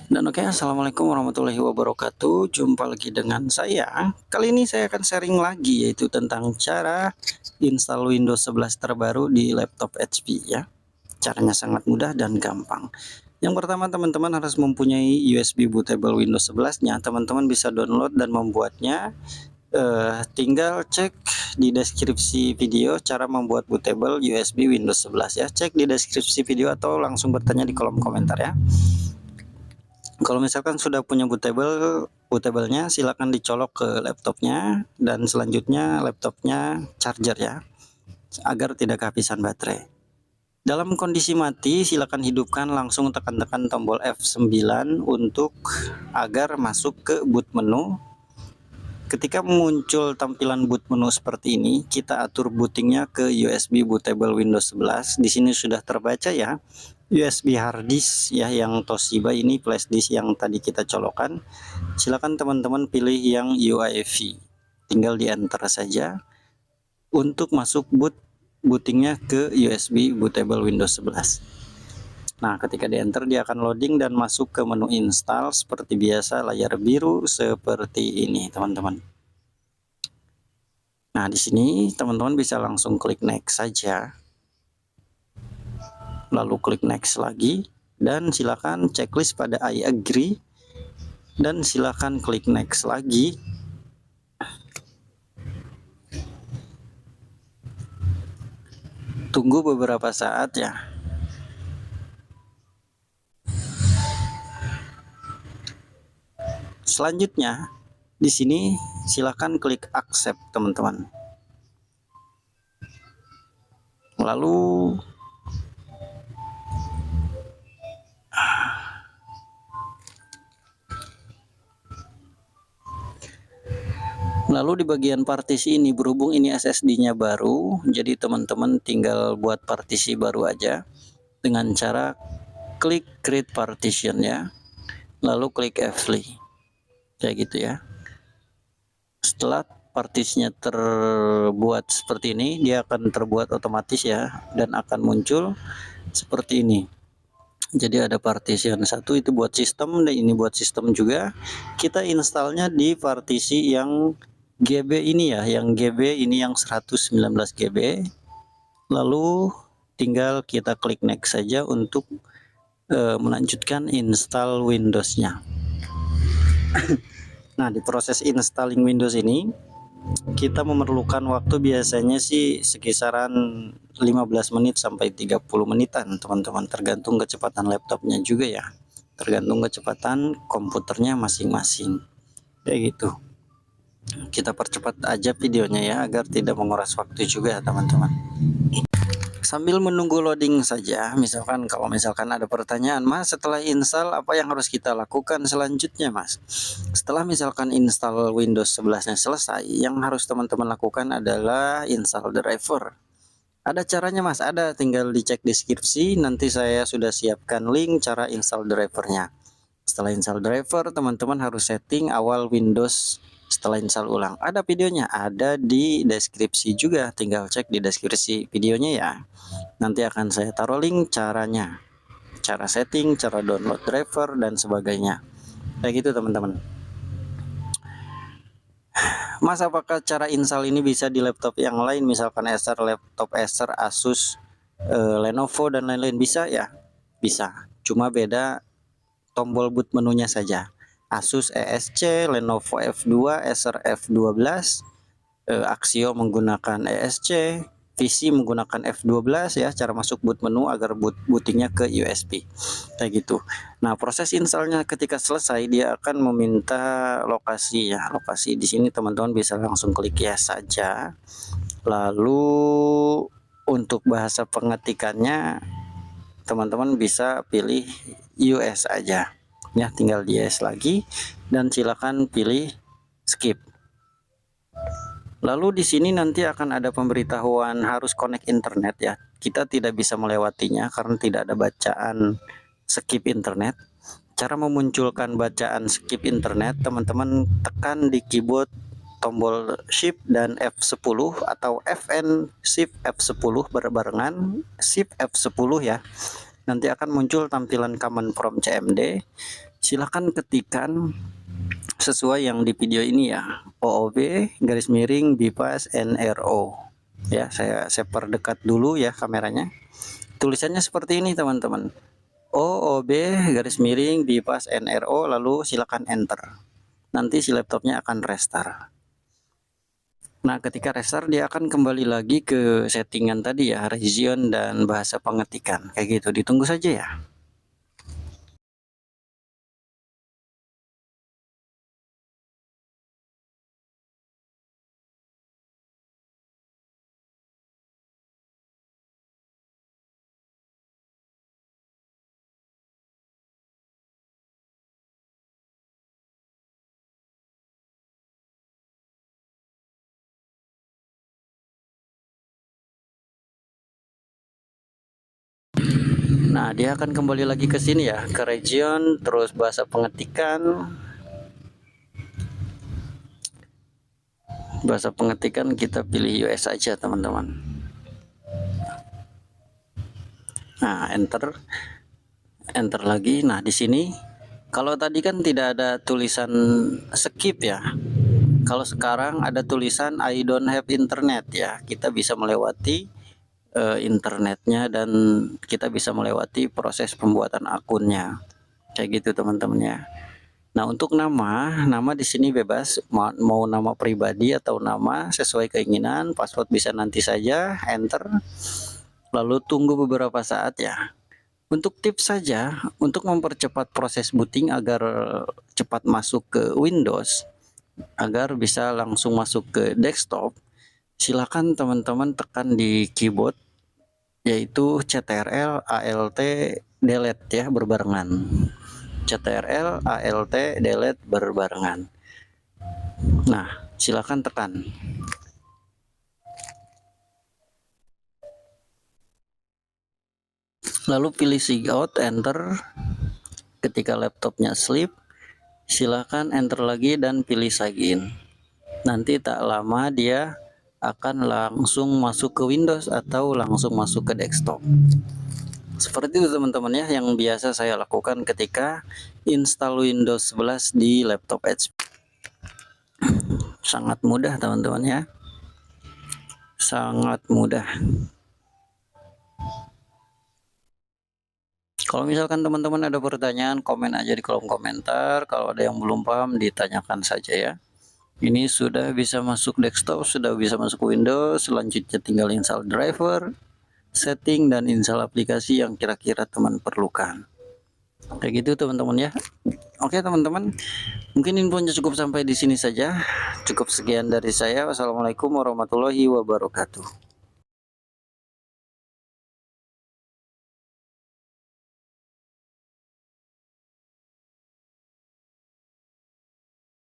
Dan oke, assalamualaikum warahmatullahi wabarakatuh. Jumpa lagi dengan saya. Kali ini saya akan sharing lagi, yaitu tentang cara install Windows 11 terbaru di laptop HP ya. Caranya sangat mudah dan gampang. Yang pertama, teman-teman harus mempunyai USB bootable Windows 11-nya. Teman-teman bisa download dan membuatnya. Tinggal cek di deskripsi video cara membuat bootable USB Windows 11 ya. Cek di deskripsi video atau langsung bertanya di kolom komentar ya. Kalau misalkan sudah punya bootable-nya, silakan dicolok ke laptopnya dan selanjutnya laptopnya charger ya, agar tidak kehabisan baterai. Dalam kondisi mati, silakan hidupkan, langsung tekan-tekan tombol F9 untuk agar masuk ke boot menu. Ketika muncul tampilan boot menu seperti ini, kita atur bootingnya ke USB bootable Windows 11. Di sini sudah terbaca ya, USB hard disk ya, yang Toshiba ini flash disk yang tadi kita colokkan. Silakan teman-teman pilih yang UEFI, tinggal di enter saja untuk masuk bootingnya ke USB bootable Windows 11. Nah, ketika di enter dia akan loading dan masuk ke menu install seperti biasa, layar biru seperti ini teman-teman. Nah, di sini teman-teman bisa langsung klik next saja, lalu klik next lagi, dan silakan checklist pada I agree, dan silakan klik next lagi. Tunggu beberapa saat ya. Selanjutnya di sini silakan klik accept teman-teman. Lalu di bagian partisi ini, berhubung ini SSD-nya baru, jadi teman-teman tinggal buat partisi baru aja dengan cara klik create partition ya, lalu klik F3 kayak gitu ya. Setelah partisinya terbuat seperti ini, dia akan terbuat otomatis ya, dan akan muncul seperti ini. Jadi ada partition satu itu buat sistem, dan ini buat sistem juga. Kita installnya di partisi yang GB ini ya, yang GB ini yang 119 GB. Lalu tinggal kita klik next saja untuk melanjutkan install Windows-nya. Nah, di proses installing Windows ini kita memerlukan waktu biasanya sih sekisaran 15 menit sampai 30 menitan teman-teman, tergantung kecepatan laptopnya juga ya, tergantung kecepatan komputernya masing-masing kayak gitu. Kita percepat aja videonya ya, agar tidak menguras waktu juga teman-teman. Sambil menunggu loading saja, kalau misalkan ada pertanyaan, Mas, setelah install apa yang harus kita lakukan selanjutnya, Mas? Setelah misalkan install Windows 11-nya selesai, yang harus teman-teman lakukan adalah install driver. Ada caranya, Mas, ada, tinggal dicek deskripsi, nanti saya sudah siapkan link cara install drivernya. Setelah install driver, teman-teman harus setting awal Windows. Setelah install ulang, ada videonya, ada di deskripsi juga, tinggal cek di deskripsi videonya ya. Nanti akan saya taruh link caranya, cara setting, cara download driver dan sebagainya kayak gitu teman-teman. Mas, apakah cara install ini bisa di laptop yang lain, misalkan Acer, laptop Acer, Asus, Lenovo dan lain-lain? Bisa ya, bisa, cuma beda tombol boot menunya saja. Asus ESC, Lenovo F2, Acer F12, Axio menggunakan ESC, PC menggunakan F12 ya, cara masuk boot menu agar bootingnya ke USB kayak gitu. Nah, proses installnya ketika selesai dia akan meminta lokasi ya, lokasi di sini teman-teman bisa langsung klik yes saja. Lalu untuk bahasa pengetikannya teman-teman bisa pilih US aja ya, tinggal di yes lagi dan silakan pilih skip. Lalu di sini nanti akan ada pemberitahuan harus connect internet ya. Kita tidak bisa melewatinya karena tidak ada bacaan skip internet. Cara memunculkan bacaan skip internet, teman-teman tekan di keyboard tombol Shift dan F10 atau FN Shift F10 Shift F10 ya. Nanti akan muncul tampilan command prompt CMD. Silakan ketikkan sesuai yang di video ini ya, OOB_BIPAS NRO ya. Saya perdekat dulu ya kameranya. Tulisannya seperti ini teman-teman, OOB_BIPAS NRO, lalu silakan enter. Nanti si laptopnya akan restart. Nah, ketika restart dia akan kembali lagi ke settingan tadi ya, region dan bahasa pengetikan kayak gitu. Ditunggu saja ya. Nah, dia akan kembali lagi ke sini ya, ke region, terus bahasa pengetikan. Bahasa pengetikan kita pilih US aja, teman-teman. Nah, enter lagi. Nah, di sini kalau tadi kan tidak ada tulisan skip ya. Kalau sekarang ada tulisan I don't have internet ya. Kita bisa melewati internetnya dan kita bisa melewati proses pembuatan akunnya kayak gitu teman-teman ya. Nah, untuk nama di sini bebas, mau nama pribadi atau nama sesuai keinginan. Password bisa nanti saja, enter, lalu tunggu beberapa saat ya. Untuk tips saja untuk mempercepat proses booting agar cepat masuk ke Windows, agar bisa langsung masuk ke desktop, silakan teman-teman tekan di keyboard yaitu CTRL ALT delete ya, berbarengan. CTRL ALT delete berbarengan. Nah, silakan tekan. Lalu pilih sigout, enter. Ketika laptopnya sleep, silakan enter lagi dan pilih sign in. Nanti tak lama dia akan langsung masuk ke Windows atau langsung masuk ke desktop. Seperti itu teman-teman ya, yang biasa saya lakukan ketika install Windows 11 di laptop HP. Sangat mudah teman-teman ya, sangat mudah. Kalau misalkan teman-teman ada pertanyaan, komen aja di kolom komentar. Kalau ada yang belum paham, ditanyakan saja ya. Ini sudah bisa masuk desktop, sudah bisa masuk Windows. Selanjutnya tinggal install driver, setting, dan install aplikasi yang kira-kira teman perlukan. Kayak gitu teman-teman ya. Oke teman-teman, mungkin infonya cukup sampai di sini saja. Cukup sekian dari saya. Wassalamualaikum warahmatullahi wabarakatuh.